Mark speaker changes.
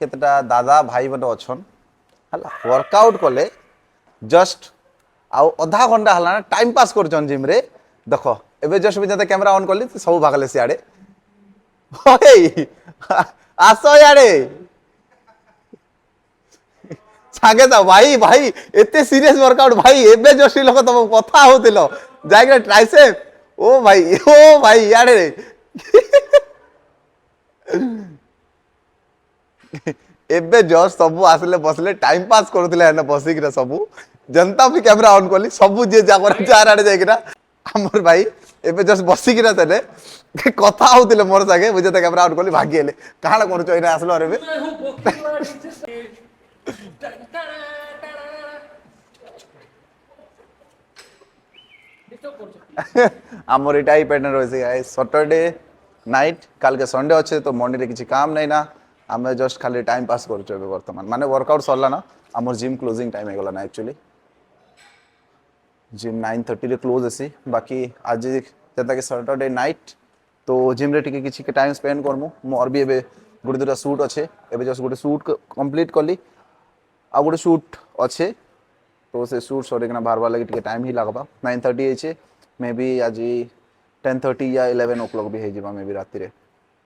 Speaker 1: केतटा दादा भाई मैंने अच्छन हला वर्कआउट कले जस्ट आउ अधा घंटा हला टाइम पास करछन जिम रे देख एबे जस्ट भी जते कैमरा ऑन करली सब भागले सियाड़े ओए आसो याड़े सागे जा भाई भाई एते सीरियस वर्कआउट भाई एबे जस्ट लोक तम कथा होतिलो जाय ट्राइसेप ओ भाई याड़े एबे जस्ट सब आसले बसले टाइम पास करुले एने बसिक सब जनता भी कैमरा ऑन कली सब जे चार आड़े जाइकिना हमर भाई एबे जस्ट बसिकिना तेले कथा होतिले मोर सागे बुझे कैमरा ऑन कली भागी गेले काहला करछ एने आसलो अरे बे हमर इटा ही पैटर्न रहिसे गाइस सैटरडे नाइट काल के संडे अच्छे तो मंडे रे किछि काम नहीं ना आम जस्ट खाली टाइम पास कर बर्तमान माने वर्कआउट सरला ना आम जिम क्लोजिंग टाइम होगला ना एक्चुअली जिम 9:30 रे क्लोज आसी बाकी आज जेता कि सैटरडे नाइट तो जिम रे टिके किछि के टाइम स्पेंड करमु मोर भी एबे गुटे दुटा शूट अच्छे एबे जस्ट गुटे शूट कंप्लीट कली आ गुटे शूट अच्छे तो से शूट सरिकना बाहर लगे टिके टाइम ही लगबा 9:30 मे बी आज 10:30 या 11 o'clock भी हो मे बी राति रे